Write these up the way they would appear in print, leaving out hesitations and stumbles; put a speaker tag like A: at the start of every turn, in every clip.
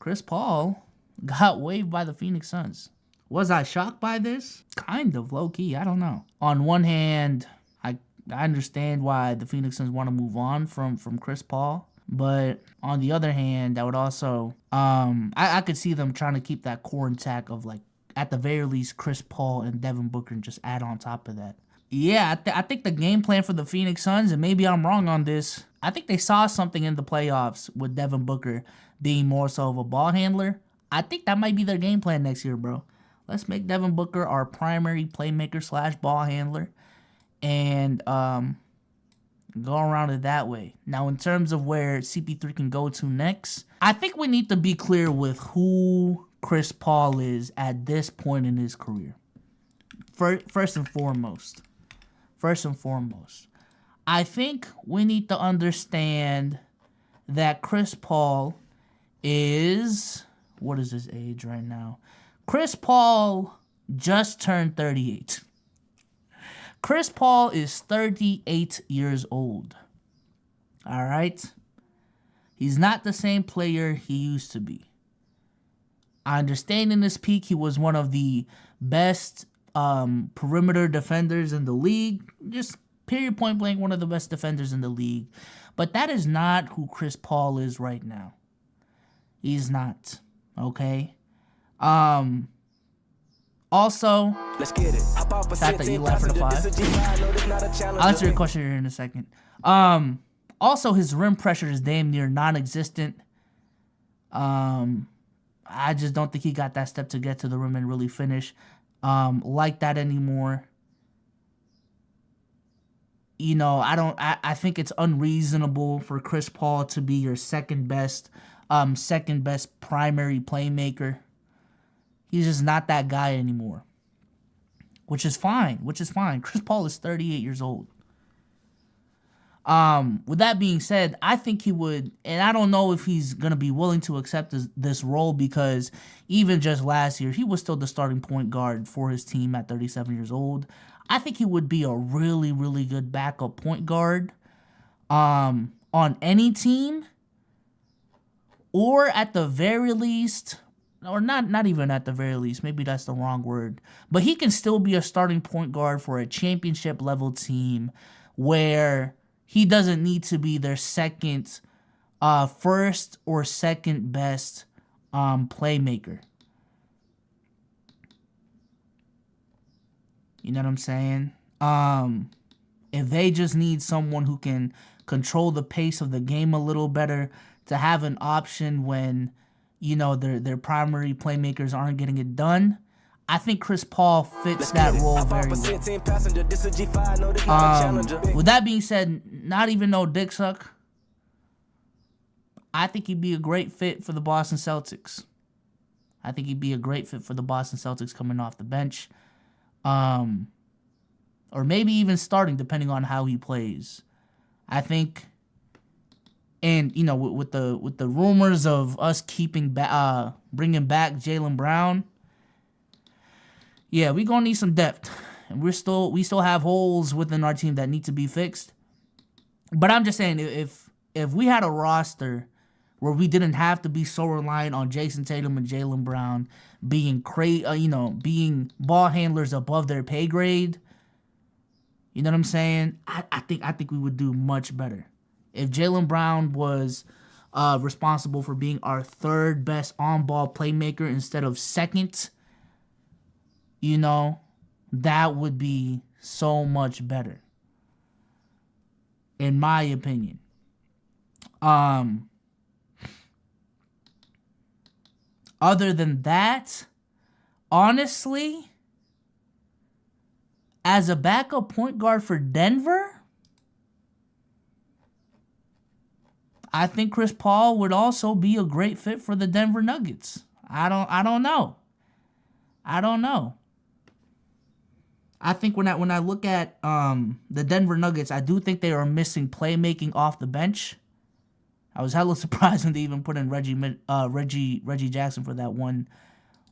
A: Chris Paul got waived by the Phoenix Suns. Was I shocked by this? Kind of, low-key, I don't know. On one hand, I understand why the Phoenix Suns want to move on from Chris Paul. But on the other hand, I would also, I could see them trying to keep that core intact of, like, at the very least, Chris Paul and Devin Booker and just add on top of that. Yeah, I think the game plan for the Phoenix Suns, and maybe I'm wrong on this, I think they saw something in the playoffs with Devin Booker being more so of a ball handler. I think that might be their game plan next year, bro. Let's make Devin Booker our primary playmaker / ball handler and go around it that way. Now, in terms of where CP3 can go to next, I think we need to be clear with who Chris Paul is at this point in his career. First and foremost, I think we need to understand that Chris Paul is, what is his age right now? Chris Paul just turned 38. Chris Paul is 38 years old. All right? He's not the same player he used to be. I understand in his peak he was one of the best perimeter defenders in the league. Just period, point blank, one of the best defenders in the league. But that is not who Chris Paul is right now. He's not. Okay? Also, let's get it. The fact that you left for the 5. I'll answer your question here in a second. Also, his rim pressure is damn near non-existent. I just don't think he got that step to get to the rim and really finish like that anymore. You know, I think it's unreasonable for Chris Paul to be your second best primary playmaker. He's just not that guy anymore. Which is fine. Chris Paul is 38 years old. With that being said, I think he would, and I don't know if he's going to be willing to accept this role, because even just last year, he was still the starting point guard for his team at 37 years old. I think he would be a really, really good backup point guard on any team, or at the very least, or not even at the very least, maybe that's the wrong word, but he can still be a starting point guard for a championship level team where he doesn't need to be their first or second best playmaker. You know what I'm saying? If they just need someone who can control the pace of the game a little better, to have an option when, you know, their primary playmakers aren't getting it done, I think Chris Paul fits that role very well. With that being said, not even no dick suck, I think he'd be a great fit for the Boston Celtics. Coming off the bench. Or maybe even starting, depending on how he plays. I think, and you know, with the rumors of us bringing back Jaylen Brown, yeah, we gonna need some depth, and we still have holes within our team that need to be fixed. But I'm just saying, if we had a roster where we didn't have to be so reliant on Jason Tatum and Jaylen Brown being being ball handlers above their pay grade, you know what I'm saying? I think we would do much better if Jaylen Brown was responsible for being our third best on-ball playmaker instead of second. You know, that would be so much better, in my opinion. Other than that, honestly, as a backup point guard for Denver, I think Chris Paul would also be a great fit for the Denver Nuggets. I don't know. I think when I look at the Denver Nuggets, I do think they are missing playmaking off the bench. I was hella surprised when they even put in Reggie Jackson for that one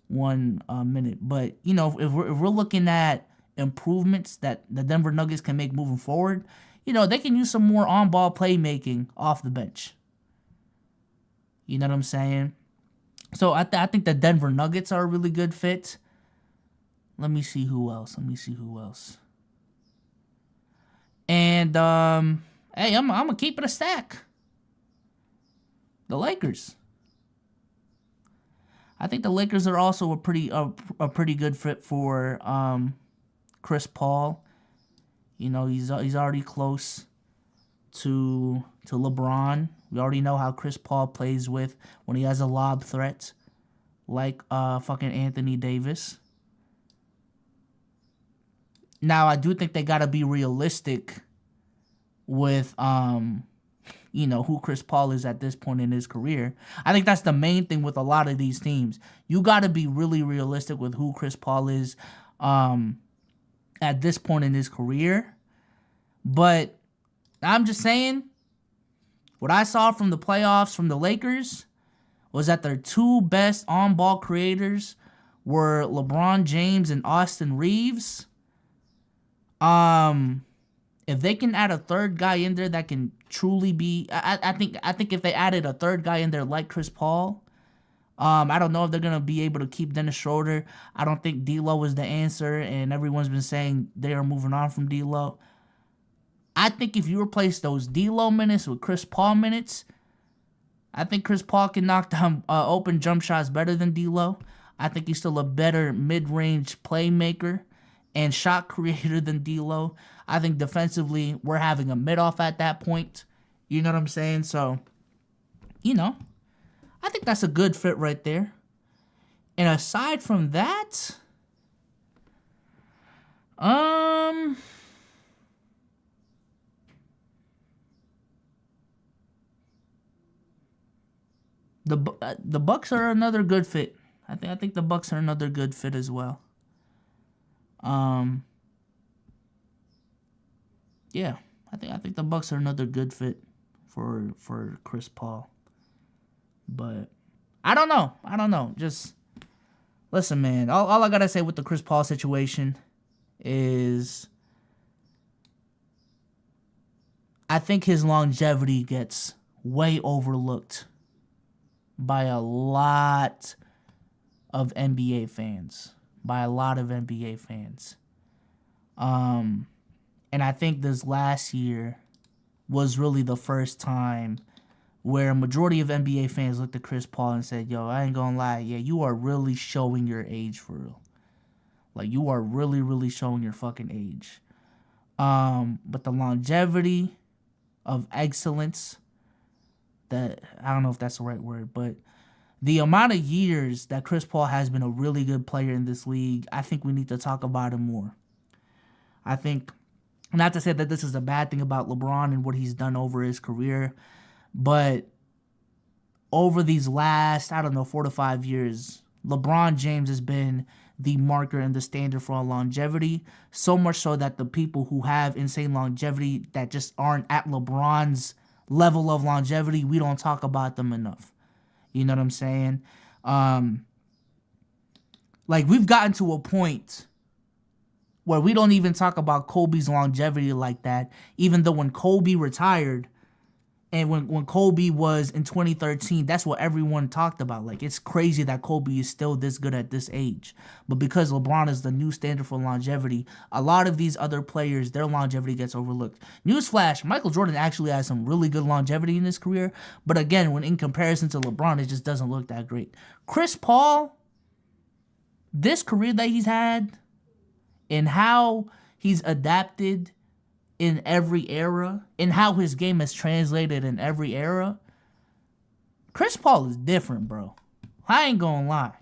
A: minute. But you know, if we're looking at improvements that the Denver Nuggets can make moving forward, you know, they can use some more on-ball playmaking off the bench. You know what I'm saying? So I think the Denver Nuggets are a really good fit. Let me see who else. And hey, I'm gonna keep it a stack. The Lakers. I think the Lakers are also a pretty good fit for Chris Paul. You know, he's already close to LeBron. We already know how Chris Paul plays with when he has a lob threat, like fucking Anthony Davis. Now I do think they gotta be realistic with you know, who Chris Paul is at this point in his career. I think that's the main thing with a lot of these teams. You gotta be really realistic with who Chris Paul is at this point in his career. But I'm just saying, what I saw from the playoffs from the Lakers was that their two best on-ball creators were LeBron James and Austin Reeves. If they can add a third guy in there that can truly be, I think if they added a third guy in there like Chris Paul, I don't know if they're gonna be able to keep Dennis Schroeder. I don't think D'Lo is the answer, and everyone's been saying they are moving on from D'Lo. I think if you replace those D'Lo minutes with Chris Paul minutes, I think Chris Paul can knock down open jump shots better than D'Lo. I think he's still a better mid-range playmaker and shot creator than D'Lo. I think defensively, we're having a mid-off at that point. You know what I'm saying? So, you know, I think that's a good fit right there. And aside from that, the Bucks are another good fit. I think the Bucks are another good fit as well. Yeah, I think the Bucks are another good fit for Chris Paul. But I don't know. Just listen, man. All I gotta say with the Chris Paul situation is I think his longevity gets way overlooked by a lot of NBA fans. And I think this last year was really the first time where a majority of NBA fans looked at Chris Paul and said, yo, I ain't gonna lie, yeah, you are really showing your age for real. Like, you are really, really showing your fucking age. But the longevity of excellence, that, I don't know if that's the right word, but the amount of years that Chris Paul has been a really good player in this league, I think we need to talk about him more. I think, not to say that this is a bad thing about LeBron and what he's done over his career, but over these last, 4 to 5 years, LeBron James has been the marker and the standard for longevity, so much so that the people who have insane longevity that just aren't at LeBron's level of longevity, we don't talk about them enough. You know what I'm saying? Like, we've gotten to a point where we don't even talk about Kobe's longevity like that, even though when Kobe retired and when Kobe was in 2013, that's what everyone talked about. Like, it's crazy that Kobe is still this good at this age. But because LeBron is the new standard for longevity, a lot of these other players, their longevity gets overlooked. Newsflash, Michael Jordan actually has some really good longevity in his career. But again, when in comparison to LeBron, it just doesn't look that great. Chris Paul, this career that he's had and how he's adapted in every era, and how his game has translated in every era, Chris Paul is different, bro. I ain't gonna lie.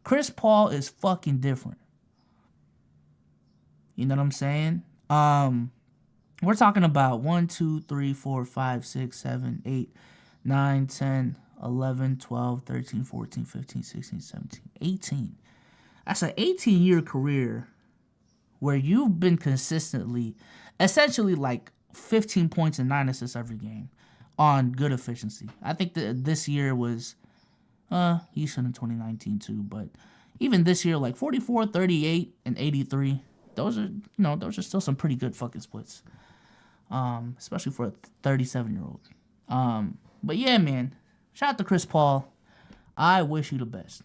A: Chris Paul is fucking different. You know what I'm saying? We're talking about 1, 2, 3, 4, 5, 6, 7, 8, 9, 10, 11, 12, 13, 14, 15, 16, 17, 18. That's an 18-year career where you've been consistently, essentially like 15 points and 9 assists every game on good efficiency. I think that this year was, you should in 2019 too, but even this year, like 44, 38, and 83, those are still some pretty good fucking splits. Especially for a 37-year-old. But yeah, man, shout out to Chris Paul. I wish you the best.